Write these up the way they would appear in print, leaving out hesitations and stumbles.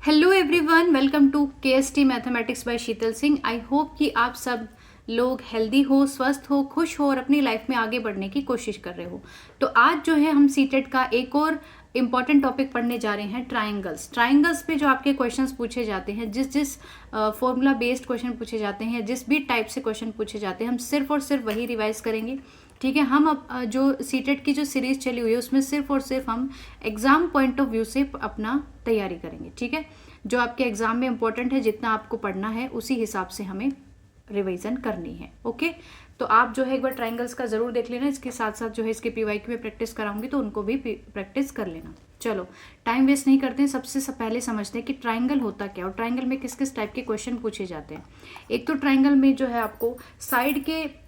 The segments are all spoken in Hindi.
Hello everyone, welcome to KST mathematics by Sheetal Singh. I hope कि आप सब लोग हेल्दी हो, स्वस्थ हो, खुश हो और अपनी लाइफ में आगे बढ़ने की कोशिश कर रहे हो। तो आज जो है हम सीटेट का एक और इम्पॉर्टेंट टॉपिक पढ़ने जा रहे हैं, ट्राइंगल्स। ट्राइंगल्स पे जो आपके क्वेश्चंस पूछे जाते हैं, जिस फॉर्मूला बेस्ड क्वेश्चन पूछे जाते हैं, जिस भी टाइप से क्वेश्चन पूछे जाते हैं, हम सिर्फ और सिर्फ वही रिवाइज करेंगे। ठीक है, हम अब जो सीटेट की जो सीरीज चली हुई है उसमें सिर्फ और सिर्फ हम एग्जाम पॉइंट ऑफ व्यू से अपना तैयारी करेंगे। ठीक है, जो आपके एग्जाम में इंपॉर्टेंट है, जितना आपको पढ़ना है उसी हिसाब से हमें रिवीजन करनी है। ओके, तो आप जो है एक बार ट्राइंगल्स का जरूर देख लेना। इसके साथ साथ जो है इसके PYQ में प्रैक्टिस कराऊंगी तो उनको भी प्रैक्टिस कर लेना। चलो, टाइम वेस्ट नहीं करते हैं, सबसे पहले समझते हैं कि ट्राइंगल होता क्या और ट्राइंगल में किस किस टाइप के क्वेश्चन पूछे जाते हैं। एक तो ट्राइंगल में जो है आपको साइड के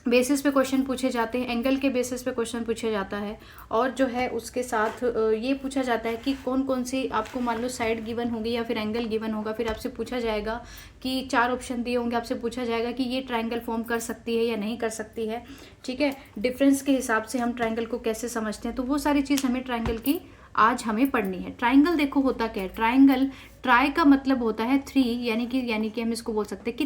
बेसिस पे क्वेश्चन पूछे जाते हैं, एंगल के बेसिस पे क्वेश्चन पूछा जाता है, और जो है उसके साथ ये पूछा जाता है कि कौन कौन सी आपको मान लो साइड गिवन होगी या फिर एंगल गिवन होगा। फिर आपसे पूछा जाएगा कि 4 ऑप्शन दिए होंगे, आपसे पूछा जाएगा कि ये ट्राइंगल फॉर्म कर सकती है या नहीं कर सकती है। ठीक है, डिफरेंस के हिसाब से हम ट्राइंगल को कैसे समझते हैं, तो वो सारी चीज़ हमें ट्राइंगल की आज हमें पढ़नी है। ट्राइंगल देखो होता क्या है, ट्राइंगल ट्राई का मतलब होता है 3, यानी कि हम इसको बोल सकते हैं कि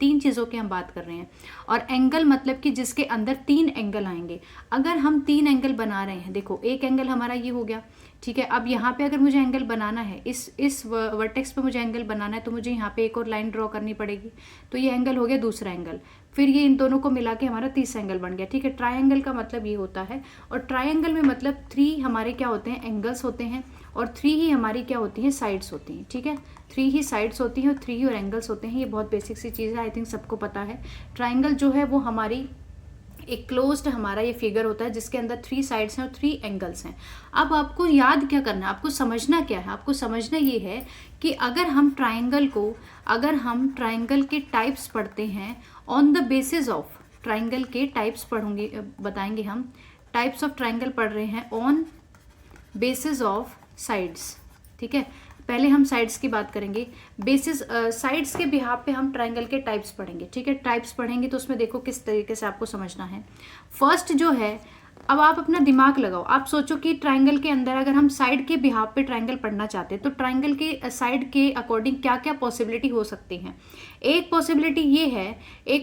तीन चीज़ों की हम बात कर रहे हैं। और एंगल मतलब कि जिसके अंदर 3 एंगल आएंगे। अगर हम 3 एंगल बना रहे हैं, देखो एक एंगल हमारा ये हो गया। ठीक है, अब यहाँ पे अगर मुझे एंगल बनाना है, इस वर्टेक्स पे मुझे एंगल बनाना है, तो मुझे यहाँ पे एक और लाइन ड्रॉ करनी पड़ेगी। तो ये एंगल हो गया दूसरा एंगल, फिर ये इन दोनों को मिला के हमारा तीसरा एंगल बन गया। ठीक है, ट्रायंगल का मतलब ये होता है। और ट्रायंगल में मतलब 3 हमारे क्या होते हैं, एंगल्स होते हैं, और 3 ही हमारी क्या होती हैं, साइड्स होती हैं। ठीक है, 3 ही साइड्स होती हैं और 3 ही और एंगल्स होते हैं। ये बहुत बेसिक सी चीज़ है, आई थिंक सबको पता है। ट्राइंगल जो है वो हमारी एक क्लोज्ड हमारा ये फिगर होता है जिसके अंदर 3 साइड्स हैं और 3 एंगल्स हैं। अब आपको याद क्या करना है, आपको समझना क्या है, आपको समझना ये है कि अगर हम ट्राइंगल के टाइप्स पढ़ते हैं on the basis of triangle के टाइप्स पढ़ूंगे, बताएंगे हम टाइप्स ऑफ ट्राइंगल पढ़ रहे हैं ऑन बेसिस ऑफ साइड्स। ठीक है, पहले हम साइड्स की बात करेंगे। बेसिस साइड्स के बिहाफ पे हम ट्राइंगल के टाइप्स पढ़ेंगे। ठीक है, टाइप्स पढ़ेंगे तो उसमें देखो किस तरीके से आपको समझना है। फर्स्ट जो है, अब आप अपना दिमाग लगाओ, आप सोचो कि ट्राइंगल के अंदर अगर हम साइड के बिहाफ पे ट्राइंगल पढ़ना चाहते हैं तो ट्राइंगल के साइड के अकॉर्डिंग क्या क्या पॉसिबिलिटी हो सकती हैं। एक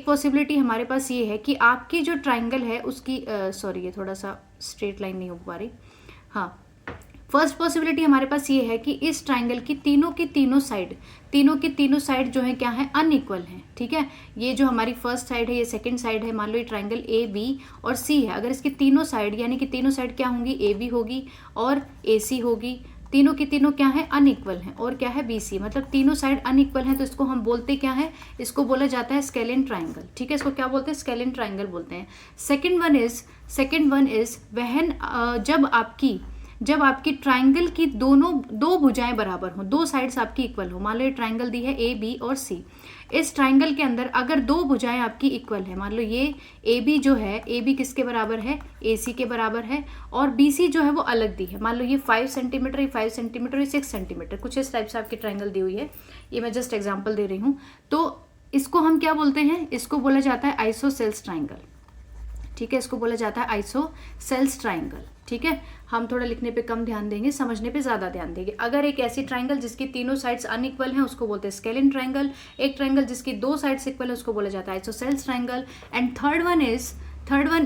पॉसिबिलिटी हमारे पास ये है कि आपकी जो ट्राइंगल है उसकी सॉरी ये थोड़ा सा स्ट्रेट लाइन नहीं हो पा रही। हाँ, फर्स्ट पॉसिबिलिटी हमारे पास ये है कि इस ट्राइंगल की तीनों की तीनों साइड जो है क्या है, अनइक्वल है। ठीक है, ये जो हमारी फर्स्ट साइड है, ये सेकंड साइड है, मान लो ये ट्राइंगल AB और C है। अगर इसकी तीनों साइड यानी कि तीनों साइड क्या होंगी, AB होगी और AC होगी, तीनों की तीनों क्या है, अनइक्वल हैं, और क्या है, BC, मतलब तीनों साइड अनइक्वल हैं, तो इसको हम बोलते क्या है, इसको बोला जाता है स्केलिन ट्राइंगल। ठीक है, इसको क्या बोलते हैं, स्केलिन ट्राइंगल बोलते हैं। सेकेंड वन इज वहन जब आपकी ट्राइंगल की दो भुजाएं बराबर हों, 2 साइड्स आपकी इक्वल हो। मान लो ये ट्राइंगल दी है AB और C। इस ट्राइंगल के अंदर अगर 2 भुजाएं आपकी इक्वल है, मान लो ये AB जो है, AB किसके बराबर है, AC के बराबर है, और BC जो है वो अलग दी है। मान लो ये 5 सेंटीमीटर, ये 5 सेंटीमीटर, ये 6 सेंटीमीटर, कुछ इस टाइप से आपकी ट्राइंगल दी हुई है। ये मैं जस्ट एग्जाम्पल दे रही हूँ। तो इसको हम क्या बोलते हैं, इसको बोला जाता है आइसोसेल्स ट्राइंगल। ठीक है, इसको बोला जाता है आइसोसेल्स ट्राइंगल। ठीक है, हम थोड़ा लिखने पे कम ध्यान देंगे, समझने पे ज्यादा ध्यान देंगे। अगर एक ऐसी ट्राइंगल जिसकी तीनों साइड्स अनइक्वल हैं उसको बोलते हैं स्केलिन ट्राइंगल। एक ट्राइंगल जिसकी 2 साइड्स इक्वल है उसको बोला जाता है isosceles triangle. And third one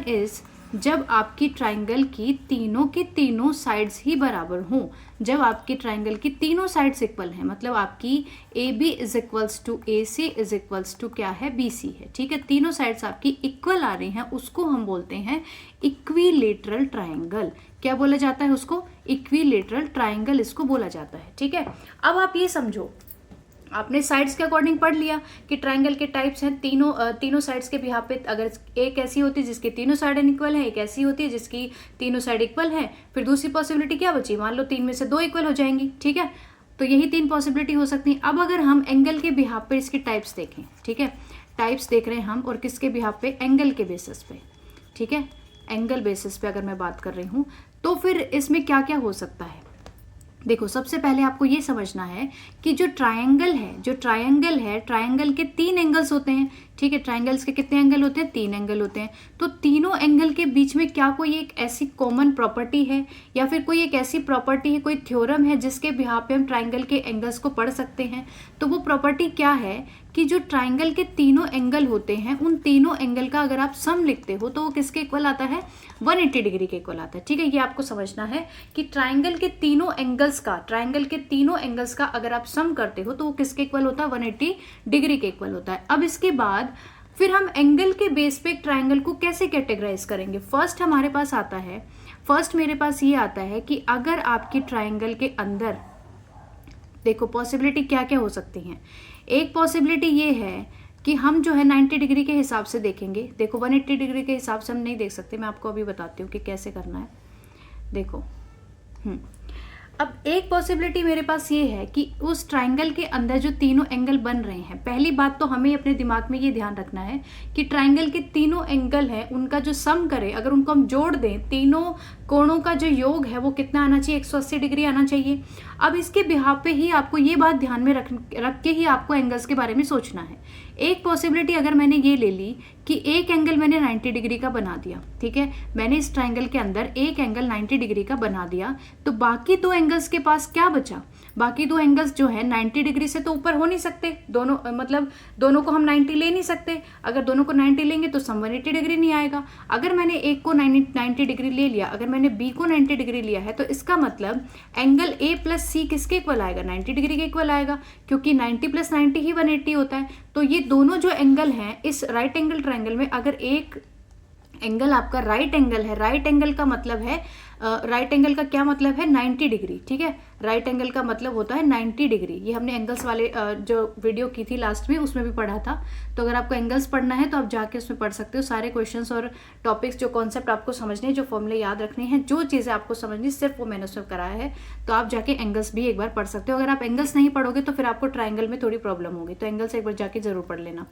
is जब आपकी ट्राइंगल की तीनों साइड्स ही बराबर हों। जब आपकी ट्राइंगल की तीनों साइड्स इक्वल हैं, मतलब आपकी AB is equals to AC is equals to क्या है, BC है। ठीक है, तीनों साइड्स आपकी इक्वल आ रही हैं, उसको हम बोलते हैं इक्विलेटरल ट्राइंगल। क्या बोला जाता है उसको, इक्विलेटरल ट्राइंगल इसको बोला जाता है। ठीक है, अब आप ये समझो, आपने साइड्स के अकॉर्डिंग पढ़ लिया कि ट्राइंगल के टाइप्स हैं। तीनों साइड्स के बिहाफ पे अगर एक ऐसी होती है जिसकी तीनों साइड अनइक्वल है, एक ऐसी होती है जिसकी तीनों साइड इक्वल है, फिर दूसरी पॉसिबिलिटी क्या बची, मान लो 3 में से 2 इक्वल हो जाएंगी। ठीक है, तो यही 3 पॉसिबिलिटी हो सकती है। अब अगर हम एंगल के बिहाफ पे इसकी टाइप्स देखें, ठीक है, टाइप्स देख रहे हैं हम, और किसके बिहाफ पे, एंगल के बेसिस पे। ठीक है, एंगल बेसिस पे अगर मैं बात कर रही हूँ तो फिर इसमें क्या क्या हो सकता है। देखो, सबसे पहले आपको ये समझना है कि जो ट्रायंगल है ट्रायंगल के 3 एंगल्स होते हैं। ठीक है, ट्राइंगल्स के कितने एंगल होते हैं, 3 एंगल होते हैं। तो तीनों एंगल के बीच में क्या कोई एक ऐसी कॉमन प्रॉपर्टी है या फिर कोई एक ऐसी प्रॉपर्टी है, कोई थ्योरम है जिसके बिहाफ पे हम ट्राइंगल के एंगल्स को पढ़ सकते हैं? तो वो प्रॉपर्टी क्या है कि जो ट्राइंगल के तीनों एंगल होते हैं उन तीनों एंगल का अगर आप सम लिखते हो तो वो किसके इक्वल आता है, 180 डिग्री के इक्वल आता है। ठीक है, ये आपको समझना है कि ट्राइंगल के तीनों एंगल्स का अगर आप सम करते हो तो वो किसके इक्वल होता है, 180 डिग्री के इक्वल होता है। अब इसके बाद फिर हम एंगल के बेस पे ट्राइंगल को कैसे कैटेगराइज करेंगे? फर्स्ट मेरे पास ये आता है कि अगर आपकी ट्राइंगल के अंदर, देखो पॉसिबिलिटी क्या क्या हो सकती हैं। एक पॉसिबिलिटी ये है कि हम जो है 90 डिग्री के हिसाब से देखेंगे। देखो 180 डिग्री के हिसाब से हम नहीं देख सकते, मैं आपको अभी बताती हूँ कि कैसे करना है। देखो अब एक पॉसिबिलिटी मेरे पास ये है कि उस ट्राइंगल के अंदर जो तीनों एंगल बन रहे हैं, पहली बात तो हमें अपने दिमाग में ये ध्यान रखना है कि ट्राइंगल के तीनों एंगल हैं उनका जो सम करे, अगर उनको हम जोड़ दें, तीनों कोणों का जो योग है वो कितना आना चाहिए, 180 डिग्री आना चाहिए। अब इसके बिहाफ पे ही आपको ये बात ध्यान में रख के ही आपको एंगल्स के बारे में सोचना है। एक पॉसिबिलिटी अगर मैंने ये ले ली कि एक एंगल मैंने 90 डिग्री का बना दिया, ठीक है, मैंने इस ट्राइंगल के अंदर एक एंगल 90 डिग्री का बना दिया, तो बाकी दो एंगल्स के पास क्या बचा? बाकी दो एंगल्स जो है 90 डिग्री से तो ऊपर हो नहीं सकते, दोनों मतलब दोनों को हम 90 ले नहीं सकते। अगर दोनों को 90 लेंगे तो सम 180 डिग्री नहीं आएगा। अगर मैंने एक को 90 डिग्री ले लिया, अगर मैंने बी को 90 डिग्री लिया है, तो इसका मतलब एंगल ए प्लस सी किसके इक्वल आएगा, 90 डिग्री के इक्वल आएगा, क्योंकि 90 प्लस 90 ही 180 होता है। तो ये दोनों जो एंगल हैं इस राइट एंगल ट्राइंगल में, अगर एक एंगल आपका राइट एंगल है, राइट एंगल का मतलब है, राइट एंगल का क्या मतलब है, 90 डिग्री। ठीक है, राइट एंगल का मतलब होता है 90 डिग्री। ये हमने एंगल्स वाले जो वीडियो की थी लास्ट में उसमें भी पढ़ा था। तो अगर आपको एंगल्स पढ़ना है तो आप जाके उसमें पढ़ सकते हो। सारे क्वेश्चंस और टॉपिक्स, जो कॉन्सेप्ट आपको समझने हैं, जो फॉर्मूले याद रखने हैं, जो चीज़ें आपको समझनी सिर्फ वो मैंने उसमें कराया है। तो आप जाके एंगल्स भी एक बार पढ़ सकते हो। अगर आप एंगल्स नहीं पढ़ोगे तो फिर आपको ट्राइंगल में थोड़ी प्रॉब्लम होगी, तो एंगल्स एक बार जाके जरूर पढ़ लेना।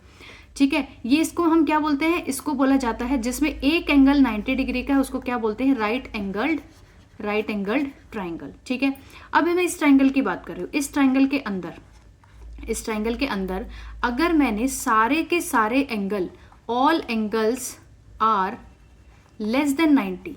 ठीक है, ये इसको हम क्या बोलते हैं, इसको बोला जाता है जिसमें एक एंगल 90 डिग्री का है उसको क्या बोलते हैं, राइट एंगल्ड ट्राइंगल। ठीक है, अब मैं इस ट्राइंगल की बात कर रही हूँ। इस ट्राइंगल के अंदर अगर मैंने सारे के सारे angle, all angles are less than 90,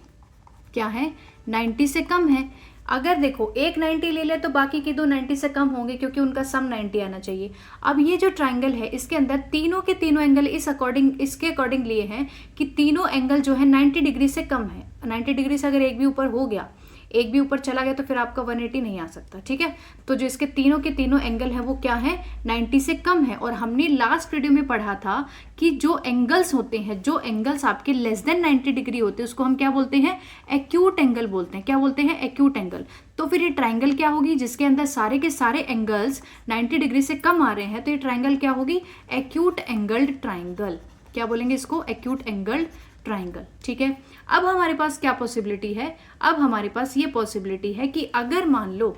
क्या है, 90 से कम है। अगर देखो एक 90 ले ले तो बाकी के दो 90 से कम होंगे, क्योंकि उनका सम 90 आना चाहिए। अब ये जो ट्राइंगल है इसके अंदर तीनों के तीनों एंगल इसके अकॉर्डिंग लिए हैं कि तीनों एंगल जो है 90 डिग्री से कम है। 90 डिग्री से अगर एक भी ऊपर हो गया, एक भी ऊपर चला गया तो फिर आपका 180 नहीं आ सकता। ठीक है, तो जो इसके तीनों के तीनों एंगल है वो क्या है, 90 से कम है। और हमने लास्ट वीडियो में पढ़ा था कि जो एंगल्स होते हैं, जो एंगल्स आपके लेस देन 90 डिग्री होते हैं उसको हम क्या बोलते हैं, एक्यूट एंगल बोलते हैं। क्या बोलते हैं, एक्यूट एंगल। तो फिर ये ट्राइंगल क्या होगी, जिसके अंदर सारे के सारे एंगल्स 90 डिग्री से कम आ रहे हैं, तो ये ट्राइंगल क्या होगी, एक्यूट एंगल्ड ट्राइंगल। क्या बोलेंगे इसको, एक्यूट एंगल्ड ट्राइंगल। ठीक है, अब हमारे पास क्या पॉसिबिलिटी है, अब हमारे पास ये पॉसिबिलिटी है कि अगर मान लो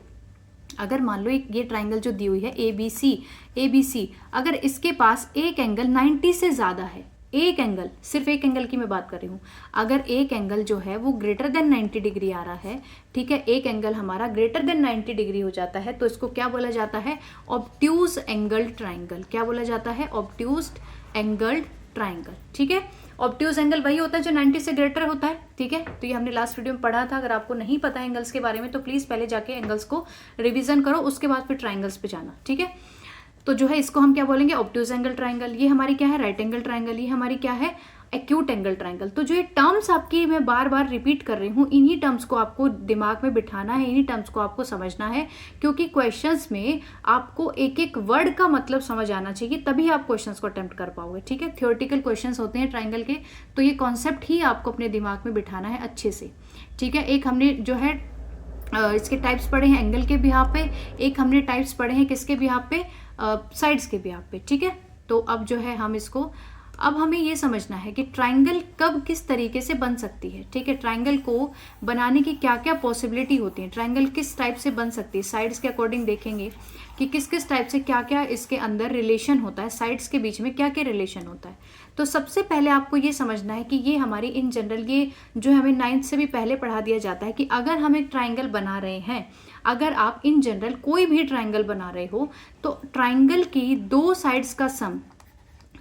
एक ये ट्राइंगल जो दी हुई है ABC, अगर इसके पास एक एंगल 90 से ज्यादा है, एक एंगल, सिर्फ एक एंगल की मैं बात कर रही हूँ, अगर एक एंगल जो है वो ग्रेटर देन 90 डिग्री आ रहा है, ठीक है, एक एंगल हमारा ग्रेटर देन 90 डिग्री हो जाता है, तो इसको क्या बोला जाता है, ऑब्ट्यूज एंगल्ड ट्राइंगल। क्या बोला जाता है, ऑब्ट्यूज एंगल्ड ट्राइंगल। ठीक है, ऑब्ट्यूज एंगल वही होता है जो 90 से ग्रेटर होता है। ठीक है, तो ये हमने लास्ट वीडियो में पढ़ा था। अगर आपको नहीं पता है एंगल्स के बारे में तो प्लीज पहले जाके एंगल्स को रिवीजन करो, उसके बाद फिर ट्राइंगल्स पे जाना। ठीक है, तो जो है इसको हम क्या बोलेंगे, ऑब्ट्यूज एंगल ट्राइंगल। ये हमारी क्या है, राइट एंगल ट्राइंगल। ये हमारी क्या है, एक्यूट एंगल ट्राइंगल। तो जो ये टर्म्स आपकी मैं बार बार रिपीट कर रही हूँ, इन्हीं टर्म्स को आपको दिमाग में बिठाना है, इन्हीं टर्म्स को आपको समझना है, क्योंकि क्वेश्चंस में आपको एक एक वर्ड का मतलब समझ आना चाहिए, तभी आप क्वेश्चंस को अटेम्प्ट कर पाओगे। ठीक है, थ्योरेटिकल क्वेश्चंस होते हैं ट्राइंगल के, तो ये कॉन्सेप्ट ही आपको अपने दिमाग में बिठाना है अच्छे से। ठीक है, एक हमने जो है इसके टाइप्स पढ़े हैं एंगल के बिहाफ पे, एक हमने टाइप्स पढ़े हैं किसके बिहाफ पे, साइड्स के बिहाफ पे। ठीक है, तो अब जो है हम इसको, अब हमें ये समझना है कि ट्राइंगल कब किस तरीके से बन सकती है। ठीक है, ट्राइंगल को बनाने की क्या क्या पॉसिबिलिटी होती है, ट्राइंगल किस टाइप से बन सकती है, साइड्स के अकॉर्डिंग देखेंगे कि किस किस टाइप से क्या क्या इसके अंदर रिलेशन होता है, साइड्स के बीच में क्या क्या रिलेशन होता है। तो सबसे पहले आपको ये समझना है कि ये हमारी इन जनरल, ये जो हमें 9th से भी पहले पढ़ा दिया जाता है कि अगर हम एक ट्राइंगल बना रहे हैं, अगर आप इन जनरल कोई भी ट्राइंगल बना रहे हो, तो ट्राइंगल की दो साइड्स का सम,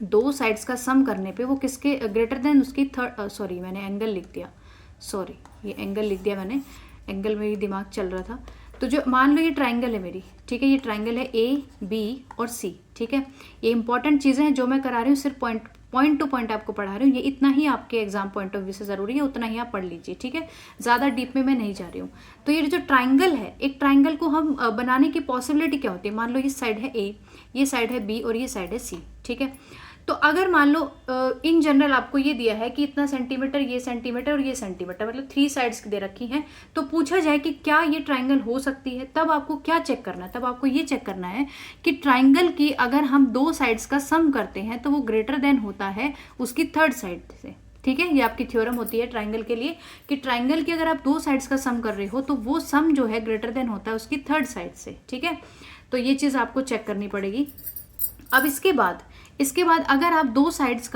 दो साइड्स का सम करने पे वो किसके ग्रेटर देन उसकी थर्ड, सॉरी मैंने एंगल लिख दिया, सॉरी ये एंगल लिख दिया मैंने, एंगल में ही दिमाग चल रहा था। तो जो मान लो ये ट्राइंगल है मेरी, ठीक है, ये ट्राइंगल है ए बी और सी, ठीक है। ये इंपॉर्टेंट चीज़ें हैं जो मैं करा रही हूँ, सिर्फ पॉइंट टू पॉइंट आपको पढ़ा रही हूँ। ये इतना ही आपके एग्जाम पॉइंट ऑफ व्यू से ज़रूरी है, उतना ही आप पढ़ लीजिए, ठीक है, ज़्यादा डीप में मैं नहीं जा रही हूँ। तो ये जो ट्राइंगल है, एक ट्राइंगल को हम बनाने की पॉसिबिलिटी क्या होती है, मान लो ये साइड है ए, ये साइड है बी और ये साइड है सी, ठीक है। तो अगर मान लो इन जनरल आपको ये दिया है कि इतना सेंटीमीटर, ये सेंटीमीटर और ये सेंटीमीटर, मतलब 3 साइड्स दे रखी हैं, तो पूछा जाए कि क्या ये ट्राइंगल हो सकती है, तब आपको क्या चेक करना है, तब आपको ये चेक करना है कि ट्राइंगल की अगर हम 2 साइड्स का सम करते हैं तो वो ग्रेटर देन होता है उसकी थर्ड साइड से, ठीक है। ये आपकी थ्योरम होती है ट्राइंगल के लिए कि ट्राइंगल की अगर आप 2 साइड्स का सम कर रहे हो तो वो सम जो है ग्रेटर देन होता है उसकी थर्ड साइड से, ठीक है। तो ये चीज़ आपको चेक करनी पड़ेगी। अब इसके बाद अगर आप दो साइड्स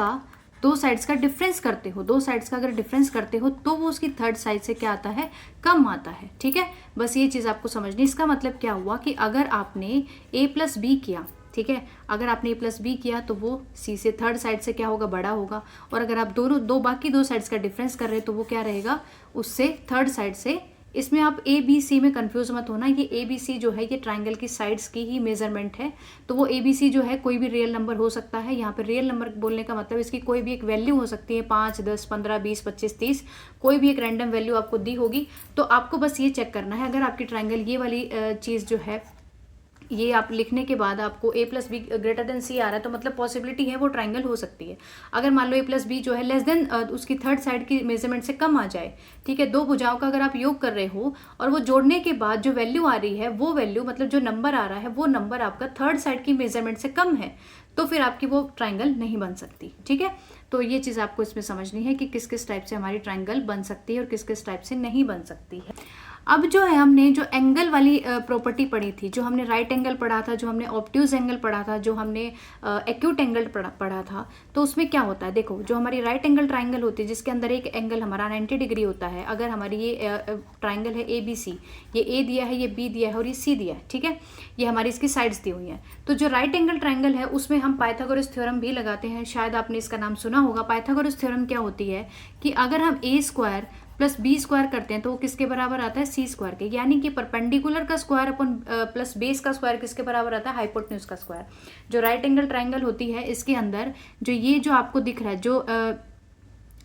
का डिफरेंस करते हो, 2 साइड्स का अगर डिफरेंस करते हो तो वो उसकी थर्ड साइड से क्या आता है, कम आता है, ठीक है। बस ये चीज़ आपको समझनी। इसका मतलब क्या हुआ कि अगर आपने a प्लस बी किया, ठीक है, अगर आपने a प्लस बी किया तो वो c से थर्ड साइड से क्या होगा, बड़ा होगा। और अगर आप बाकी दो साइड्स का डिफरेंस कर रहे हैं तो वो क्या रहेगा, उससे थर्ड साइड से। इसमें आप ए बी सी में कंफ्यूज मत होना, ये ए बी सी जो है ये ट्राइंगल की साइड्स की ही मेजरमेंट है। तो वो ए बी सी जो है कोई भी रियल नंबर हो सकता है। यहाँ पे रियल नंबर बोलने का मतलब इसकी कोई भी एक वैल्यू हो सकती है, 5, 10, 15, 20, 25, 30, कोई भी एक रैंडम वैल्यू आपको दी होगी। तो आपको बस ये चेक करना है, अगर आपकी ट्राइंगल ये वाली चीज़ जो है, ये आप लिखने के बाद आपको a plus B greater than C आ रहा है, तो मतलब पॉसिबिलिटी है वो ट्राइंगल हो सकती है। अगर मान लो a प्लस बी जो है लेस देन उसकी थर्ड साइड की मेजरमेंट से कम आ जाए, ठीक है, 2 भुजाओं का अगर आप योग कर रहे हो और वो जोड़ने के बाद जो वैल्यू आ रही है वो वैल्यू, मतलब जो नंबर आ रहा है वो नंबर आपका थर्ड साइड की मेजरमेंट से कम है, तो फिर आपकी वो ट्राइंगल नहीं बन सकती, ठीक है। तो ये चीज़ आपको इसमें समझनी है कि किस किस टाइप से हमारी ट्राइंगल बन सकती है और किस किस टाइप से नहीं बन सकती है। अब जो है हमने जो एंगल वाली प्रॉपर्टी पढ़ी थी, जो हमने राइट एंगल पढ़ा था, जो हमने ऑब्ट्यूज एंगल पढ़ा था, जो हमने एक्यूट एंगल पढ़ा था, तो उसमें क्या होता है, देखो जो हमारी राइट एंगल ट्राइंगल होती है जिसके अंदर एक एंगल हमारा 90 डिग्री होता है। अगर हमारी ये ट्राइंगल है ए बी सी, ये ए दिया है, ये बी दिया है और ये सी दिया है, ठीक है, ये हमारी इसकी साइड्स दी हुई हैं। तो जो राइट एंगल ट्राइंगल है उसमें हम पाइथागोरस थ्योरम भी लगाते हैं, शायद आपने इसका नाम सुना होगा। पाइथागोरस थ्योरम क्या होती है कि अगर हम ए स्क्वायर प्लस बी स्क्वायर करते हैं तो वो किसके बराबर आता है, सी स्क्वायर के, यानी कि परपेंडिकुलर का स्क्वायर अपन प्लस बेस का स्क्वायर किसके बराबर आता है, हाइपोटेन्यूज का स्क्वायर। जो राइट एंगल ट्राइंगल होती है इसके अंदर जो ये जो आपको दिख रहा है,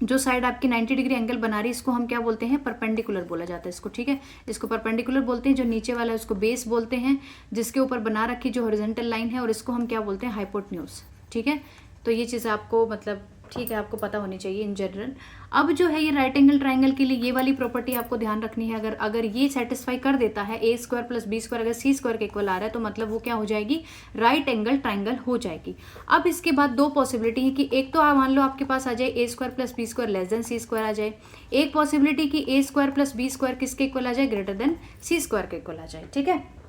जो साइड आपकी 90 डिग्री एंगल बना रही है, इसको हम क्या बोलते हैं, परपेंडिकुलर बोला जाता है इसको, ठीक है, इसको परपेंडिकुलर बोलते हैं। जो नीचे वाला है उसको बेस बोलते हैं, जिसके ऊपर बना रखी जो हॉरिजॉन्टल लाइन है, और इसको हम क्या बोलते हैं, हाइपोटेन्यूज, ठीक है। तो ये चीज़ आपको मतलब ठीक है आपको पता होनी चाहिए इन जनरल। अब जो है ये राइट एंगल ट्राइंगल के लिए ये वाली प्रॉपर्टी आपको ध्यान रखनी है। अगर ये सेटिस्फाई कर देता है, ए स्क्वायर प्लस बी स्क्वायर अगर सी स्क्वायर के इक्वल आ रहा है, तो मतलब वो क्या हो जाएगी, राइट एंगल ट्राइंगल हो जाएगी। अब इसके बाद 2 पॉसिबिलिटी है कि एक तो मान लो आपके पास आ जाए A square plus B square less than C square आ जाए, एक पॉसिबिलिटी कि A square plus B square किसके इक्वल आ जाए, ग्रेटर देन सी स्क्वायर के इक्वल आ जाए, ठीक है।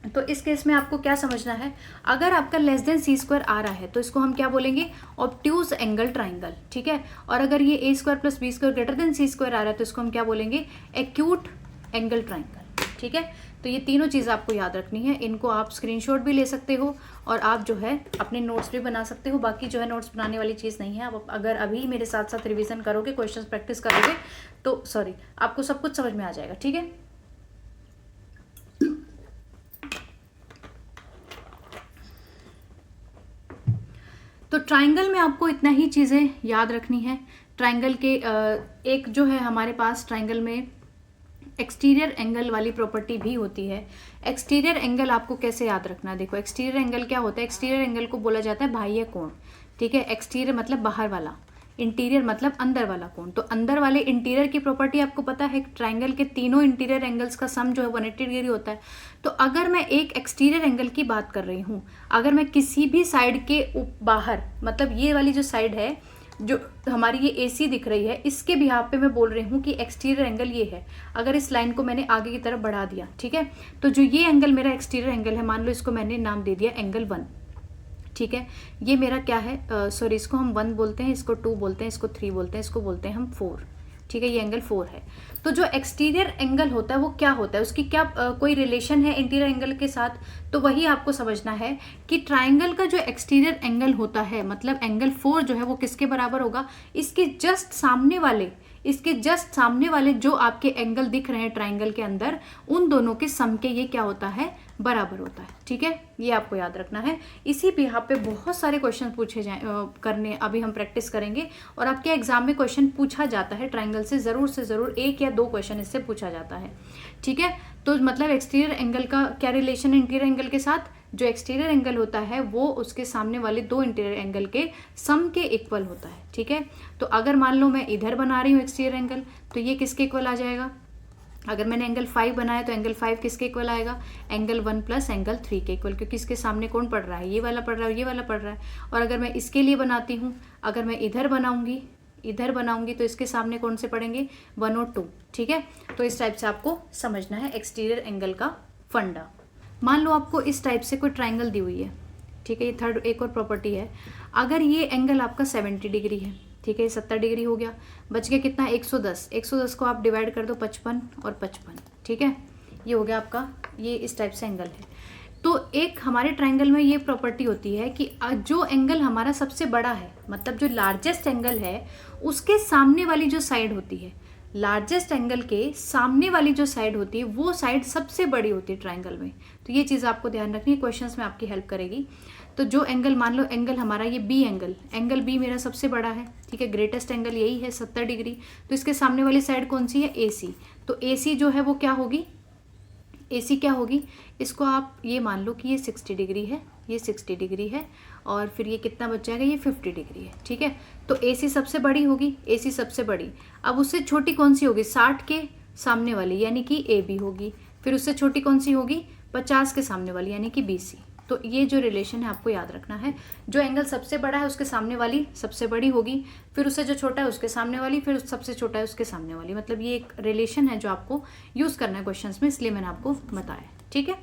तो इस केस में आपको क्या समझना है, अगर आपका लेस देन सी स्क्वायर आ रहा है तो इसको हम क्या बोलेंगे, ऑब्ट्यूज एंगल ट्राइंगल, ठीक है। और अगर ये A square plus B square greater than C square आ रहा है तो इसको हम क्या बोलेंगे, एक्यूट एंगल ट्राइंगल, ठीक है। तो ये तीनों चीज़ आपको याद रखनी है, इनको आप स्क्रीनशॉट भी ले सकते हो और आप जो है अपने नोट्स भी बना सकते हो। बाकी जो है नोट्स बनाने वाली चीज़ नहीं है, आप अगर अभी मेरे साथ साथ रिविजन करोगे, क्वेश्चंस प्रैक्टिस करोगे तो आपको सब कुछ समझ में आ जाएगा, ठीक है। तो ट्राइंगल में आपको इतना ही चीज़ें याद रखनी है। ट्राइंगल के एक जो है हमारे पास ट्राइंगल में एक्सटीरियर एंगल वाली प्रॉपर्टी भी होती है। एक्सटीरियर एंगल आपको कैसे याद रखना है, देखो एक्सटीरियर एंगल क्या होता है, एक्सटीरियर एंगल को बोला जाता है बाह्य कोण, ठीक है। एक्सटीरियर मतलब बाहर वाला, इंटीरियर मतलब अंदर वाला कोण। तो अंदर वाले इंटीरियर की प्रॉपर्टी आपको पता है, ट्राइंगल के तीनों इंटीरियर एंगल्स का सम जो है 180 डिग्री होता है। तो अगर मैं एक एक्सटीरियर एंगल की बात कर रही हूँ, अगर मैं किसी भी साइड के बाहर, मतलब ये वाली जो साइड है जो हमारी ये AC दिख रही है, इसके बिहाफ पे मैं बोल रही हूँ कि एक्सटीरियर एंगल ये है। अगर इस लाइन को मैंने आगे की तरफ बढ़ा दिया, ठीक है, तो जो ये एंगल मेरा एक्सटीरियर एंगल है, मान लो इसको मैंने नाम दे दिया एंगल 1, ठीक है। ये मेरा क्या है, इसको हम 1 बोलते हैं, इसको 2 बोलते हैं, इसको 3 बोलते हैं, इसको बोलते हैं हम 4, ठीक है, ये एंगल 4 है। तो जो एक्सटीरियर एंगल होता है वो क्या होता है, उसकी क्या कोई रिलेशन है इंटीरियर एंगल के साथ, तो वही आपको समझना है कि ट्राइंगल का जो एक्सटीरियर एंगल होता है, मतलब एंगल 4 जो है वो किसके बराबर होगा, इसके जस्ट सामने वाले जो आपके एंगल दिख रहे हैं ट्राइंगल के अंदर, उन दोनों के सम के ये क्या होता है, बराबर होता है। ठीक है, ये आपको याद रखना है। इसी पे यहाँ पे बहुत सारे क्वेश्चन पूछे करने अभी हम प्रैक्टिस करेंगे, और आपके एग्जाम में क्वेश्चन पूछा जाता है ट्राइंगल से ज़रूर 1 या 2 क्वेश्चन इससे पूछा जाता है। ठीक है, तो मतलब एक्सटीरियर एंगल का क्या रिलेशन है इंटीरियर एंगल के साथ, जो एक्सटीरियर एंगल होता है वो उसके सामने वाले 2 इंटीरियर एंगल के सम के इक्वल होता है। ठीक है, तो अगर मान लो मैं इधर बना रही हूँ एक्सटीरियर एंगल, तो ये किसके इक्वल आ जाएगा, अगर मैंने एंगल 5 बनाया तो एंगल 5 किसके इक्वल आएगा, एंगल 1 प्लस एंगल 3 के इक्वल, क्योंकि इसके सामने कौन पड़ रहा है, ये वाला पड़ रहा है, ये वाला पड़ रहा है। और अगर मैं इसके लिए बनाती हूँ, अगर मैं इधर बनाऊंगी तो इसके सामने कौन से पड़ेंगे, 1 और 2। ठीक है, तो इस टाइप से आपको समझना है एक्सटीरियर एंगल का फंडा। मान लो आपको इस टाइप से कोई ट्राइंगल दी हुई है। ठीक है, ये थर्ड एक और प्रॉपर्टी है, अगर ये एंगल आपका 70 डिग्री है, ठीक है, 70 डिग्री हो गया, बच गया कितना, 110 को आप डिवाइड कर दो 55 और 55। ठीक है, ये हो गया आपका, ये इस टाइप से एंगल है। तो एक हमारे ट्राइंगल में ये प्रॉपर्टी होती है कि जो एंगल हमारा सबसे बड़ा है, मतलब जो लार्जेस्ट एंगल है, उसके सामने वाली जो साइड होती है, लार्जेस्ट एंगल के सामने वाली जो साइड होती है वो साइड सबसे बड़ी होती है ट्राइंगल में। तो ये चीज़ आपको ध्यान रखनी है, क्वेश्चंस में आपकी हेल्प करेगी। तो जो एंगल, मान लो एंगल हमारा ये बी एंगल बी मेरा सबसे बड़ा है। ठीक है, ग्रेटेस्ट एंगल यही है 70 डिग्री। तो इसके सामने वाली साइड कौन सी है, AC। तो AC जो है वो क्या होगी, AC क्या होगी, इसको आप ये मान लो कि ये 60 डिग्री है, ये 60 डिग्री है, और फिर ये कितना बच जाएगा, ये 50 डिग्री है। ठीक है, तो AC सबसे बड़ी होगी, AC सबसे बड़ी। अब उससे छोटी कौन सी होगी, 60 के सामने वाली यानी कि AB होगी। फिर उससे छोटी कौन सी होगी, 50 के सामने वाली यानी कि BC। तो ये जो रिलेशन है आपको याद रखना है, जो एंगल सबसे बड़ा है उसके सामने वाली सबसे बड़ी होगी, फिर उससे जो छोटा है उसके सामने वाली, फिर सबसे छोटा है उसके सामने वाली। मतलब ये एक रिलेशन है जो आपको यूज़ करना है क्वेश्चंस में, इसलिए मैंने आपको बताया। ठीक है,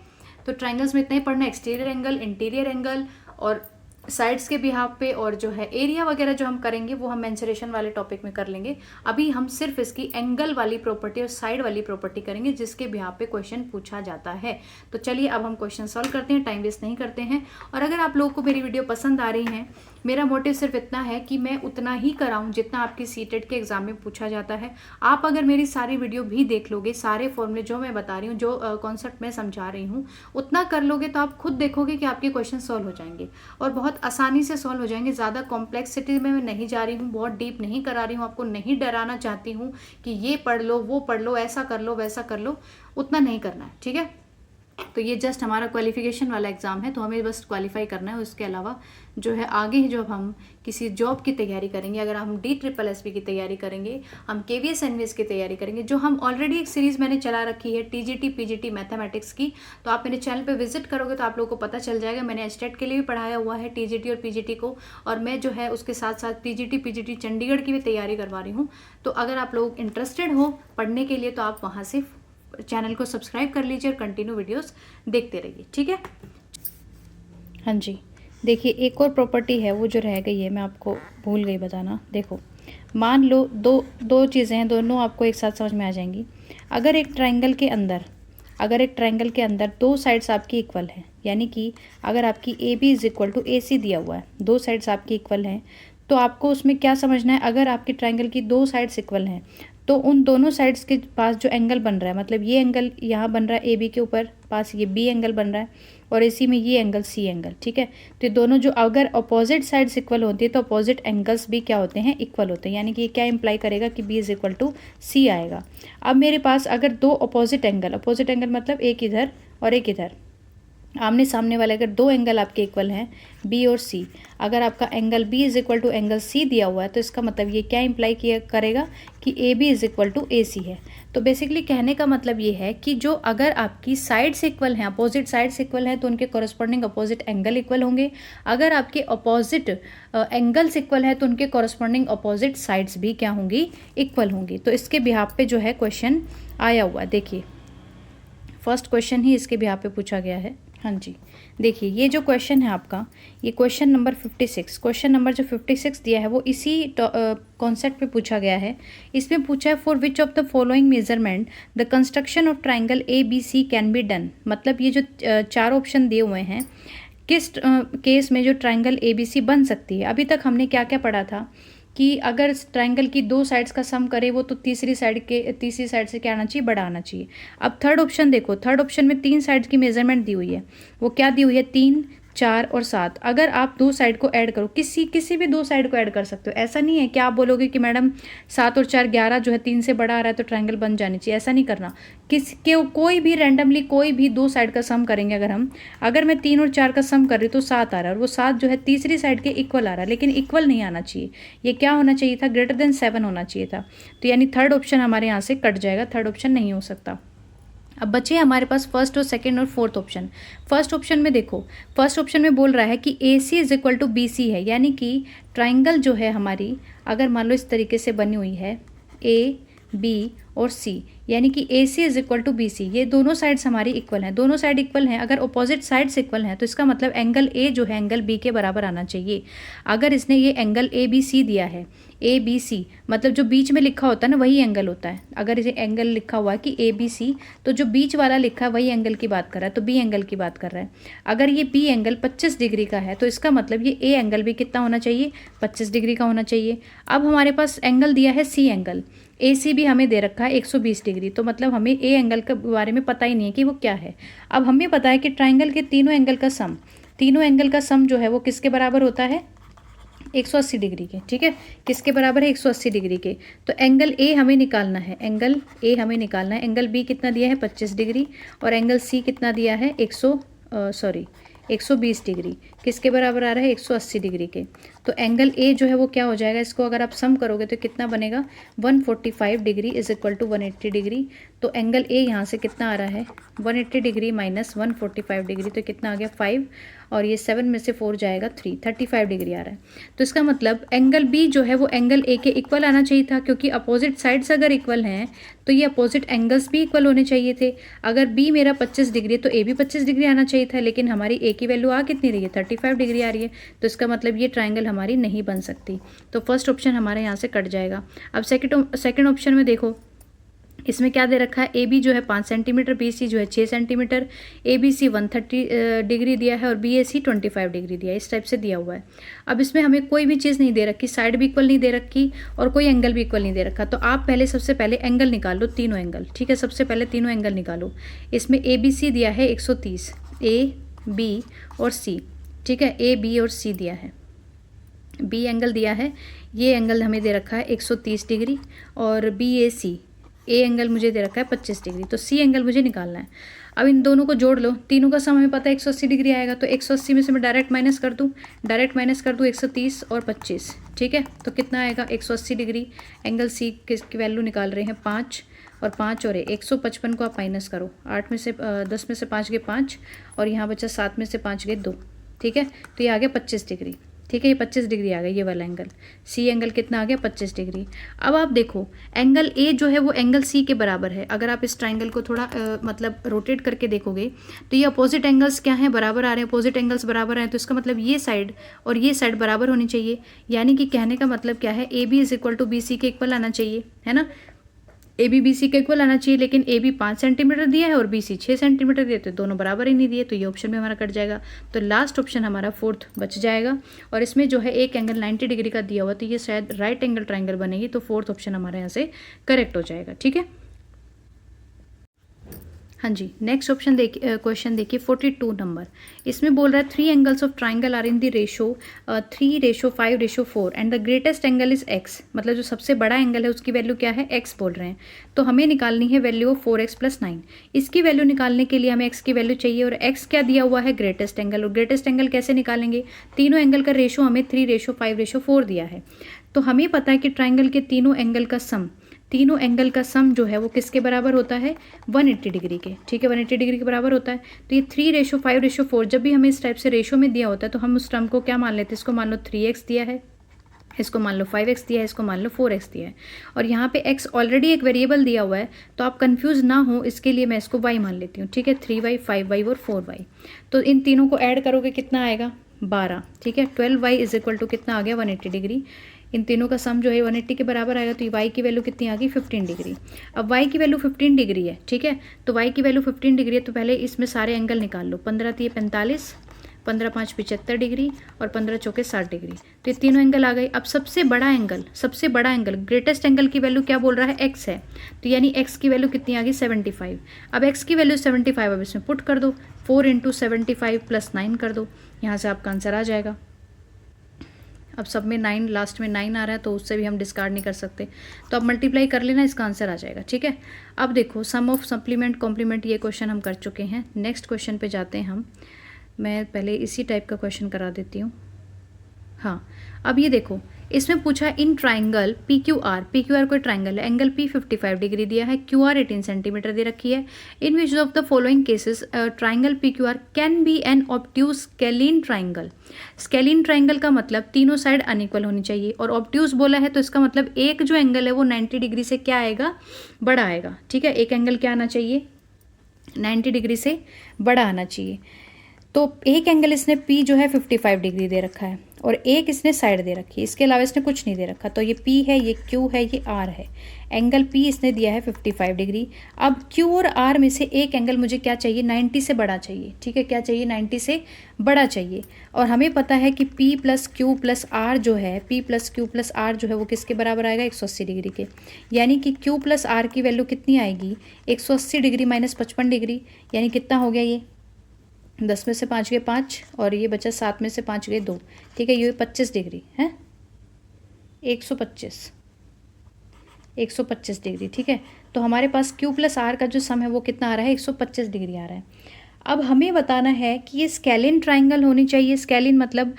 तो ट्राइंगल्स में इतना ही पढ़ना, एक्सटीरियर एंगल, इंटीरियर एंगल और साइड्स के बिहाफ पे, और जो है एरिया वगैरह जो हम करेंगे वो हम मेंसुरेशन वाले टॉपिक में कर लेंगे। अभी हम सिर्फ इसकी एंगल वाली प्रॉपर्टी और साइड वाली प्रॉपर्टी करेंगे जिसके बिहाफ पे क्वेश्चन पूछा जाता है। तो चलिए अब हम क्वेश्चन सॉल्व करते हैं, टाइम वेस्ट नहीं करते हैं। और अगर आप लोगों को मेरी वीडियो पसंद आ रही है, मेरा मोटिव सिर्फ इतना है कि मैं उतना ही कराऊं जितना आपकी सीटेट के एग्जाम में पूछा जाता है। आप अगर मेरी सारी वीडियो भी देख लोगे, सारे फॉर्मूले जो मैं बता रही हूँ, जो कॉन्सेप्ट मैं समझा रही हूँ, उतना कर लोगे तो आप खुद देखोगे कि आपके क्वेश्चन सॉल्व हो जाएंगे और बहुत आसानी से सॉल्व हो जाएंगे। ज़्यादा कॉम्प्लेक्सिटी में मैं नहीं जा रही हूँ, बहुत डीप नहीं करा रही हूँ, आपको नहीं डराना चाहती हूँ कि ये पढ़ लो, वो पढ़ लो, ऐसा कर लो, वैसा कर लो, उतना नहीं करना है। ठीक है, तो ये जस्ट हमारा क्वालिफिकेशन वाला एग्ज़ाम है, तो हमें बस क्वालिफाई करना है। उसके अलावा जो है आगे जो हम किसी जॉब की तैयारी करेंगे, अगर हम DSSB की तैयारी करेंगे, हम KVS NVS की तैयारी करेंगे, जो हम ऑलरेडी एक सीरीज़ मैंने चला रखी है TGT PGT मैथमेटिक्स की, तो आप मेरे चैनल पे विजिट करोगे तो आप लोगों को पता चल जाएगा। मैंने स्टेट के लिए भी पढ़ाया हुआ है TGT और PGT को, और मैं जो है उसके साथ साथ TGT PGT चंडीगढ़ की भी तैयारी करवा रही हूँ। तो अगर आप लोग इंटरेस्टेड हो पढ़ने के लिए तो आप वहाँ से चैनल को सब्सक्राइब कर लीजिए और कंटिन्यू वीडियोस देखते रहिए। ठीक है, हाँ जी, देखिए एक और प्रॉपर्टी है वो जो रह गई है, मैं आपको भूल गई बताना। देखो, मान लो दो चीज़ें हैं, दोनों आपको एक साथ समझ में आ जाएंगी। अगर एक ट्राइंगल के अंदर 2 साइड्स आपकी इक्वल हैं, यानी कि अगर आपकी AB = AC दिया हुआ है, 2 साइड्स आपकी इक्वल हैं, तो आपको उसमें क्या समझना है, अगर आपकी ट्राइंगल की 2 साइड्स इक्वल हैं तो उन दोनों साइड्स के पास जो एंगल बन रहा है, मतलब ये एंगल यहाँ बन रहा है AB के ऊपर पास, ये B एंगल बन रहा है, और AC में ये एंगल C एंगल। ठीक है, तो ये दोनों जो अगर अपोजिट साइड्स इक्वल होती है तो अपोजिट एंगल्स भी क्या होते हैं, इक्वल होते हैं। यानी कि ये क्या इंप्लाई करेगा कि B = C आएगा। अब मेरे पास अगर 2 अपोजिट एंगल मतलब एक इधर और एक इधर, आमने सामने वाले अगर 2 एंगल आपके इक्वल हैं B और C, अगर आपका एंगल B = एंगल C दिया हुआ है तो इसका मतलब ये क्या इंप्लाई करेगा कि AB = AC है। तो बेसिकली कहने का मतलब ये है कि जो अगर आपकी साइड्स इक्वल हैं, अपोजिट साइड्स इक्वल हैं, तो उनके कॉरस्पॉन्डिंग अपोजिट एंगल इक्वल होंगे। अगर आपके अपोजिट एंगल्स इक्वल है तो उनके कॉरस्पॉन्डिंग अपोजिट साइड्स भी क्या होंगी, इक्वल होंगी। तो इसके बिहाफ पे जो है क्वेश्चन आया हुआ है। देखिए फर्स्ट क्वेश्चन ही इसके बिहाफ पे पूछा गया है। हाँ जी, देखिए ये जो क्वेश्चन है आपका, ये क्वेश्चन नंबर 56, क्वेश्चन नंबर जो 56 दिया है वो इसी कॉन्सेप्ट पे पूछा गया है। इसमें पूछा है for which of the following measurement the construction of triangle A B C can be done. मतलब ये जो चार ऑप्शन दिए हुए हैं, किस केस में जो ट्राइंगल ए बी सी बन सकती है। अभी तक हमने क्या क्या पढ़ा था कि अगर ट्राइंगल की दो साइड्स का सम करे वो तो तीसरी साइड से क्या आना चाहिए, बड़ा आना चाहिए। अब थर्ड ऑप्शन देखो, थर्ड ऑप्शन में तीन साइड्स की मेजरमेंट दी हुई है। वो क्या दी हुई है, 3, 4 और 7। अगर आप दो साइड को ऐड करो, किसी भी दो साइड को ऐड कर सकते हो। ऐसा नहीं है कि आप बोलोगे कि मैडम 7 और 4 11 जो है 3 से बड़ा आ रहा है तो ट्राइंगल बन जानी चाहिए, ऐसा नहीं करना। कोई भी रैंडमली कोई भी दो साइड का सम करेंगे अगर मैं 3 और 4 का सम कर रही हूँ तो 7 आ रहा है, और वो 7 जो है तीसरी साइड के इक्वल आ रहा है, लेकिन इक्वल नहीं आना चाहिए। ये क्या होना चाहिए था, ग्रेटर देन 7 होना चाहिए था। तो यानी थर्ड ऑप्शन हमारे यहाँ से कट जाएगा, थर्ड ऑप्शन नहीं हो सकता। अब बचे हमारे पास फर्स्ट और सेकंड और फोर्थ ऑप्शन। फर्स्ट ऑप्शन में देखो, फर्स्ट ऑप्शन में बोल रहा है कि A C is equal to B C है, यानी कि ट्राइंगल जो है हमारी, अगर मान लो इस तरीके से बनी हुई है ए बी और सी, यानी कि A C is equal to B C, ये दोनों साइड्स हमारी इक्वल हैं, दोनों साइड इक्वल हैं। अगर अपोजिट साइड्स इक्वल हैं तो इसका मतलब एंगल ए जो है एंगल बी के बराबर आना चाहिए। अगर इसने ये एंगल ए बी सी दिया है, ए बी सी मतलब जो बीच में लिखा होता है ना वही एंगल होता है। अगर इसे एंगल लिखा हुआ है कि ए बी सी, तो जो बीच वाला लिखा है वही एंगल की बात कर रहा है, तो बी एंगल की बात कर रहा है। अगर ये बी एंगल 25 डिग्री का है तो इसका मतलब ये ए एंगल भी कितना होना चाहिए, 25 डिग्री का होना चाहिए। अब हमारे पास एंगल दिया है सी एंगल, ए सी भी हमें दे रखा है 120 डिग्री, तो मतलब हमें ए एंगल के बारे में पता ही नहीं है कि वो क्या है। अब हमें पता है कि ट्राइंगल के तीनों एंगल का सम जो है वो किसके बराबर होता है, 180 डिग्री के। ठीक है, किसके बराबर है, 180 डिग्री के। तो एंगल ए हमें निकालना है, एंगल बी कितना दिया है 25 डिग्री, और एंगल सी कितना दिया है 120 डिग्री। किसके बराबर आ रहा है, 180 डिग्री के। तो एंगल ए जो है वो क्या हो जाएगा, इसको अगर आप सम करोगे तो कितना बनेगा, 145 degree is equal to 180 degree. तो एंगल ए यहाँ से कितना आ रहा है, 180 डिग्री माइनस 145 डिग्री, तो कितना आ गया 5, और ये 7 में से 4 जाएगा 3, 35 डिग्री आ रहा है। तो इसका मतलब एंगल बी जो है वो एंगल ए के इक्वल आना चाहिए था, क्योंकि अपोजिट साइड्स अगर इक्वल हैं तो ये अपोजिट एंगल्स भी इक्वल होने चाहिए थे। अगर बी मेरा 25 डिग्री तो ए भी 25 डिग्री आना चाहिए था, लेकिन हमारी ए की वैल्यू आ कितनी रही है, 35 डिग्री आ रही है। तो इसका मतलब ये ट्राइंगल हमारी नहीं बन सकती, तो फर्स्ट ऑप्शन हमारे यहाँ से कट जाएगा। अब सेकंड ऑप्शन में देखो, इसमें क्या दे रखा है, ए बी जो है 5 सेंटीमीटर, बी सी जो है 6 centimetre, A B C 130 degree दिया है और बी ए सी 25 डिग्री दिया है, इस टाइप से दिया हुआ है। अब इसमें हमें कोई भी चीज़ नहीं दे रखी, साइड भी इक्वल नहीं दे रखी और कोई एंगल भी इक्वल नहीं दे रखा। तो आप सबसे पहले एंगल निकाल लो, तीनों एंगल। ठीक है, सबसे पहले तीनों एंगल निकालो। इसमें ए बी सी दिया है 130, ए बी और सी। ठीक है, ए बी और सी दिया है, बी एंगल दिया है, ये एंगल हमें दे रखा है 130 डिग्री, और B A C, A angle मुझे दे रखा है 25 डिग्री। तो सी एंगल मुझे निकालना है। अब इन दोनों को जोड़ लो, तीनों का सम हमें पता है 180 डिग्री आएगा, तो 180 में से मैं डायरेक्ट माइनस कर दूँ 130 और 25। ठीक है, तो कितना आएगा 180 डिग्री। एंगल सी की वैल्यू निकाल रहे हैं 5 और 5 और 155 को आप माइनस करो, 10 में से 5 गए 5, और यहाँ बचा 7 में से 5 गए 2। ठीक है, तो ये आ गया 25 डिग्री। ठीक है, ये 25 डिग्री आ गया, ये वाला एंगल सी एंगल कितना आ गया 25 डिग्री। अब आप देखो एंगल ए जो है वो एंगल सी के बराबर है। अगर आप इस ट्राइंगल को थोड़ा मतलब रोटेट करके देखोगे तो ये अपोजिट एंगल्स क्या हैं, बराबर आ रहे हैं, अपोजिट एंगल्स बराबर हैं। तो इसका मतलब ये साइड और ये साइड बराबर होनी चाहिए, यानी कि कहने का मतलब क्या है, A B is equal to B C के इक्वल आना चाहिए, है ना। ए बी बी सी के इक्वल आना चाहिए, लेकिन ए बी 5 सेंटीमीटर दिया है और बी सी 6 सेंटीमीटर दिए, तो दोनों बराबर ही नहीं दिए, तो ये ऑप्शन भी हमारा कट जाएगा। तो लास्ट ऑप्शन हमारा फोर्थ बच जाएगा। और इसमें जो है एक एंगल 90 डिग्री का दिया हुआ, तो ये शायद राइट एंगल ट्राइंगल बनेगी, तो फोर्थ ऑप्शन हमारे यहाँ से करेक्ट हो जाएगा। ठीक है, हाँ जी, नेक्स्ट ऑप्शन देखिए, क्वेश्चन देखिए 42 नंबर। इसमें बोल रहा है 3 angles of triangle are in the ratio 3:5:4 and the greatest angle is x। मतलब जो सबसे बड़ा एंगल है उसकी वैल्यू क्या है, x बोल रहे हैं। तो हमें निकालनी है वैल्यू ऑफ 4x + 9। इसकी वैल्यू निकालने के लिए हमें x की वैल्यू चाहिए, और x क्या दिया हुआ है, ग्रेटेस्ट एंगल। और ग्रेटेस्ट एंगल कैसे निकालेंगे, तीनों एंगल का रेशो हमें 3:5:4 दिया है। तो हमें पता है कि ट्राइंगल के तीनों एंगल का सम जो है वो किसके बराबर होता है, 180 डिग्री के। ठीक है, 180 डिग्री के बराबर होता है। तो ये 3:5:4 जब भी हमें इस टाइप से रेशो में दिया होता है तो हम उस टर्म को क्या मान लेते हैं, इसको मान लो 3x दिया है, इसको मान लो 5x दिया है, इसको मान लो 4x दिया है, और यहाँ पे x ऑलरेडी एक वेरिएबल दिया हुआ है, तो आप कंफ्यूज ना हो इसके लिए मैं इसको y मान लेती हूँ, ठीक है। 3y 5y और 4y, तो इन तीनों को ऐड करोगे कितना आएगा 12, ठीक है। 12y इज इक्वल टू कितना आ गया 180 डिग्री। इन तीनों का सम जो है 180 के बराबर आएगा, तो y की वैल्यू कितनी आ गई 15 डिग्री। अब y की वैल्यू 15 डिग्री है, ठीक है, तो y की वैल्यू 15 डिग्री है, तो पहले इसमें सारे एंगल निकाल लो। 15 3 45, 15 5 75 डिग्री और 15 चौके 60 डिग्री, तो ये तीनों एंगल आ गए। अब सबसे बड़ा एंगल ग्रेटेस्ट एंगल की वैल्यू क्या बोल रहा है x है, तो यानी x की वैल्यू कितनी आ गई 75। अब x की वैल्यू 75, अब इसमें पुट कर दो, 4 × 75 + 9 कर दो, यहाँ से आपका आंसर आ जाएगा। अब सब में 9, लास्ट में 9 आ रहा है, तो उससे भी हम डिस्कार्ड नहीं कर सकते, तो अब मल्टीप्लाई कर लेना, इसका आंसर आ जाएगा, ठीक है। अब देखो सम ऑफ सप्लीमेंट कॉम्प्लीमेंट, ये क्वेश्चन हम कर चुके हैं। नेक्स्ट क्वेश्चन पे जाते हैं हम। मैं पहले इसी टाइप का क्वेश्चन करा देती हूँ। हाँ, अब ये देखो, इसमें पूछा इन ट्राइंगल PQR कोई ट्राइंगल है, एंगल P 55 डिग्री दिया है, QR 18 सेंटीमीटर दे रखी है। In which of the following cases triangle PQR can be an obtuse scalene triangle. Scalene triangle का मतलब तीनों साइड अनइक्वल होनी चाहिए, और ऑब्ट्यूज बोला है तो इसका मतलब एक जो एंगल है वो 90 डिग्री से क्या आएगा, बड़ा आएगा, ठीक है। एक एंगल क्या आना चाहिए, 90 डिग्री से बड़ा आना चाहिए। तो एक एंगल इसने P जो है 55 डिग्री दे रखा है, और एक इसने साइड दे रखी है, इसके अलावा इसने कुछ नहीं दे रखा, तो ये P है, ये Q है, ये R है। एंगल P इसने दिया है 55 डिग्री। अब Q और R में से एक एंगल मुझे क्या चाहिए, 90 से बड़ा चाहिए, ठीक है। क्या चाहिए, 90 से बड़ा चाहिए, और हमें पता है कि P + Q + R जो है, P + Q + R जो है वो किसके बराबर आएगा, 180 डिग्री के। यानी कि Q + R की वैल्यू कितनी आएगी, 180 डिग्री - 55 डिग्री, यानी कितना हो गया, ये 10 में से 5 गए 5, और ये बचा 7 में से 5 गए 2, ठीक है। ये 25 डिग्री है, 125 डिग्री, ठीक है। तो हमारे पास Q + R का जो सम है वो कितना आ रहा है, 125 डिग्री आ रहा है। अब हमें बताना है कि ये स्केलिन ट्राइंगल होनी चाहिए। स्केलिन मतलब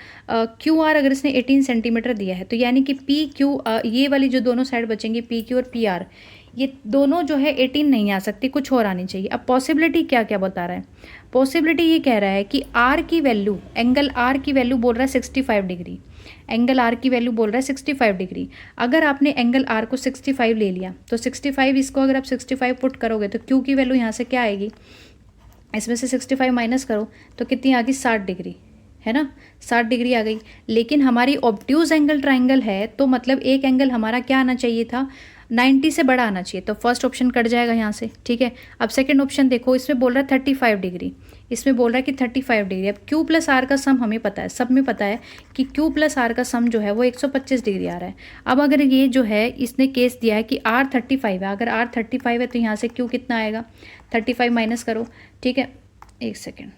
QR अगर इसने 18 सेंटीमीटर दिया है, तो यानी कि PQ, ये वाली जो दोनों साइड बचेंगी PQ और PR, ये दोनों जो है 18 नहीं आ सकती, कुछ और आनी चाहिए। अब पॉसिबिलिटी क्या क्या बता रहा है, पॉसिबिलिटी ये कह रहा है कि R की वैल्यू, एंगल R की वैल्यू बोल रहा है 65 डिग्री, एंगल R की वैल्यू बोल रहा है 65 डिग्री। अगर आपने एंगल R को 65 ले लिया, तो 65 इसको अगर आप 65 पुट करोगे, तो Q की वैल्यू यहाँ से क्या आएगी, इसमें से 65 माइनस करो तो कितनी आ गई, 60 डिग्री, है ना, 60 डिग्री आ गई। लेकिन हमारी ऑब्ट्यूज एंगल ट्राइंगल है, तो मतलब एक एंगल हमारा क्या आना चाहिए था, 90 से बड़ा आना चाहिए, तो फर्स्ट ऑप्शन कट जाएगा यहाँ से, ठीक है। अब सेकंड ऑप्शन देखो, इसमें बोल रहा है 35 डिग्री, इसमें बोल रहा है कि 35 डिग्री। अब Q + R का सम हमें पता है, सब में पता है कि Q + R का सम जो है वो 125 डिग्री आ रहा है। अब अगर ये जो है इसने केस दिया है कि R 35 है, अगर R 35 है तो यहाँ से Q कितना आएगा, 35 माइनस करो, ठीक है, एक सेकेंड,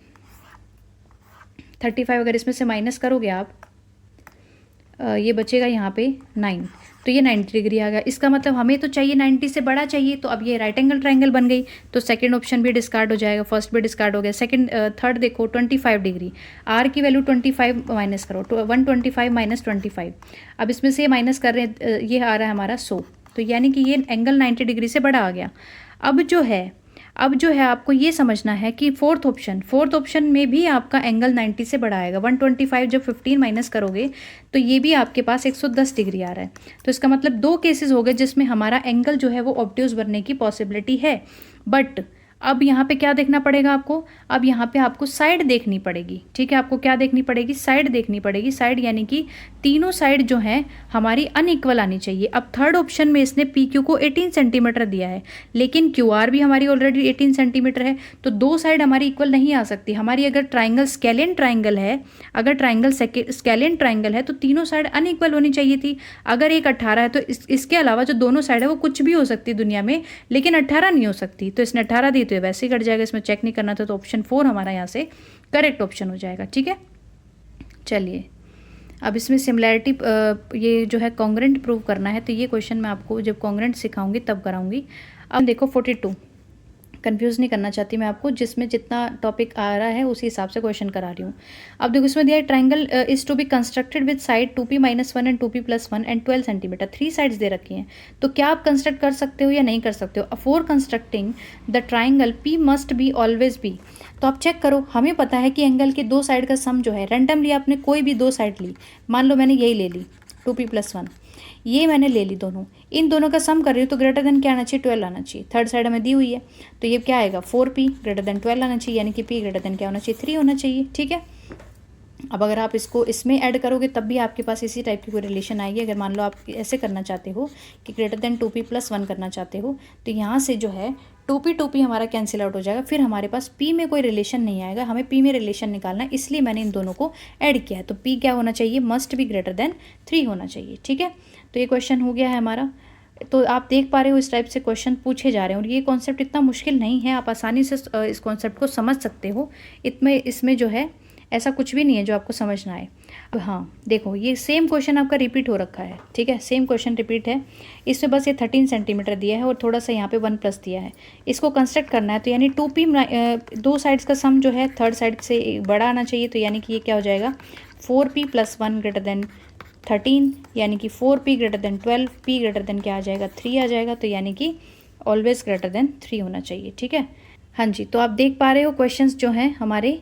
35 अगर इसमें से माइनस करोगे आप, ये बचेगा यहाँ पे 9, तो ये 90 डिग्री आ गया। इसका मतलब हमें तो चाहिए 90 से बड़ा चाहिए, तो अब ये राइट एंगल ट्राइंगल बन गई, तो सेकंड ऑप्शन भी डिस्कार्ड हो जाएगा, फर्स्ट भी डिस्कार्ड हो गया। सेकंड थर्ड देखो 25 डिग्री, R की वैल्यू 25 माइनस करो, 125 - 25, अब इसमें से माइनस कर रहे हैं, ये आ रहा है हमारा 100, तो यानी कि ये एंगल 90 डिग्री से बड़ा आ गया। अब जो है आपको ये समझना है कि फोर्थ ऑप्शन में भी आपका एंगल 90 से बड़ा आएगा। 125 जब 15 माइनस करोगे तो ये भी आपके पास 110 डिग्री आ रहा है। तो इसका मतलब दो केसेस हो गए जिसमें हमारा एंगल जो है वो ऑब्ट्यूज बनने की पॉसिबिलिटी है। बट अब यहाँ पे क्या देखना पड़ेगा आपको, अब यहाँ पे आपको साइड देखनी पड़ेगी, ठीक है। आपको क्या देखनी पड़ेगी, साइड देखनी पड़ेगी। साइड यानी कि तीनों साइड जो है हमारी अनइक्वल आनी चाहिए। अब थर्ड ऑप्शन में इसने PQ को 18 सेंटीमीटर दिया है, लेकिन QR भी हमारी ऑलरेडी 18 सेंटीमीटर है, तो दो साइड हमारी इक्वल नहीं आ सकती। हमारी अगर ट्राइंगल स्केलिन ट्राइंगल है, अगर ट्राइंगल स्केलिन ट्राइंगल है तो तीनों साइड अनइक्वल होनी चाहिए थी। अगर एक 18 है तो इसके अलावा जो दोनों साइड है वो कुछ भी हो सकती है दुनिया में, लेकिन 18 नहीं हो सकती। तो इसने 18 दी तो वैसे ही कट जाएगा, इसमें चेक नहीं करना था, तो ऑप्शन 4 हमारा यहाँ से करेक्ट ऑप्शन हो जाएगा, ठीक है। चलिए अब इसमें सिमिलैरिटी, ये जो है कॉन्ग्रेंट प्रूव करना है, तो ये क्वेश्चन मैं आपको जब कॉन्ग्रेंट सिखाऊंगी तब कराऊंगी। अब देखो 42, कंफ्यूज नहीं करना चाहती मैं आपको, जिसमें जितना टॉपिक आ रहा है उसी हिसाब से क्वेश्चन करा रही हूँ। अब देखो इसमें दिया है triangle is to be constructed with side 2p - 1 and 2p + 1 and 12 centimetre, 3 sides दे रखी हैं। तो क्या आप कंस्ट्रक्ट कर सकते हो या नहीं कर सकते हो। For constructing the triangle p must be always be, तो आप चेक करो, हमें पता है कि एंगल के दो साइड का सम जो है, रैंडमली आपने कोई भी दो साइड ली, मान लो मैंने यही ले ली, 2p+1, ये मैंने ले ली दोनों, इन दोनों का सम कर रही हूँ तो ग्रेटर देन क्या आना चाहिए, 12 आना चाहिए। थर्ड साइड हमें दी हुई है तो ये क्या आएगा, 4p ग्रेटर देन 12 आना चाहिए, यानी कि p ग्रेटर देन क्या होना चाहिए, 3 होना चाहिए। ठीक है, अब अगर आप इसको इसमें ऐड करोगे तब भी आपके पास इसी टाइप की कोई रिलेशन आएगी। अगर मान लो आप ऐसे करना चाहते हो कि ग्रेटर देन 2p+1 करना चाहते हो तो यहाँ से जो है 2p हमारा कैंसिल आउट हो जाएगा, फिर हमारे पास p में कोई रिलेशन नहीं आएगा, हमें p में रिलेशन निकालना है, इसलिए मैंने इन दोनों को ऐड किया है। तो p क्या होना चाहिए, मस्ट भी ग्रेटर देन 3 होना चाहिए। ठीक है, तो ये क्वेश्चन हो गया है हमारा। तो आप देख पा रहे हो इस टाइप से क्वेश्चन पूछे जा रहे हैं और ये कॉन्सेप्ट इतना मुश्किल नहीं है, आप आसानी से इस कॉन्सेप्ट को समझ सकते हो। इसमें जो है ऐसा कुछ भी नहीं है जो आपको समझना है। अब हाँ देखो, ये सेम क्वेश्चन आपका रिपीट हो रखा है। ठीक है, सेम क्वेश्चन रिपीट है, इसमें बस ये 13 सेंटीमीटर दिया है और थोड़ा सा यहाँ पे 1+ दिया है। इसको कंस्ट्रक्ट करना है तो यानी 2p, दो साइड्स का सम जो है थर्ड साइड से बड़ा आना चाहिए, तो यानी कि ये क्या हो जाएगा, 4p+1 ग्रेटर देन 13, यानी कि 4p greater than 12, p greater than क्या आ जाएगा, 3 आ जाएगा, तो यानी कि ऑलवेज ग्रेटर देन 3 होना चाहिए। ठीक है, हाँ जी, तो आप देख पा रहे हो क्वेश्चंस जो हैं हमारे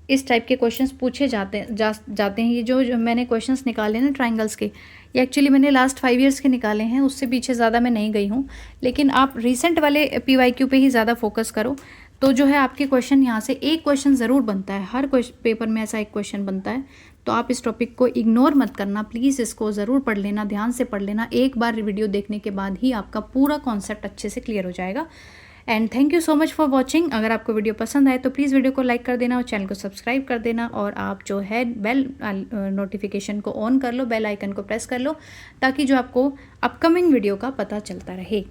इस टाइप के क्वेश्चंस पूछे जाते हैं। ये जो मैंने क्वेश्चंस निकाले ना ट्राइंगल्स के, ये एक्चुअली मैंने लास्ट 5 ईयर्स के निकाले हैं, उससे पीछे ज़्यादा मैं नहीं गई हूँ, लेकिन आप रिसेंट वाले PYQ पे ही ज़्यादा फोकस करो तो जो है आपके क्वेश्चन यहाँ से एक क्वेश्चन ज़रूर बनता है, हर पेपर में ऐसा एक क्वेश्चन बनता है। तो आप इस टॉपिक को इग्नोर मत करना प्लीज़, इसको ज़रूर पढ़ लेना, ध्यान से पढ़ लेना। एक बार वीडियो देखने के बाद ही आपका पूरा कॉन्सेप्ट अच्छे से क्लियर हो जाएगा। And thank you so much for watching. अगर आपको वीडियो पसंद आए तो प्लीज़ वीडियो को लाइक कर देना और चैनल को सब्सक्राइब कर देना, और आप जो है बेल नोटिफिकेशन को ऑन कर लो, बेल आइकन को प्रेस कर लो, ताकि जो आपको अपकमिंग वीडियो का पता चलता रहे।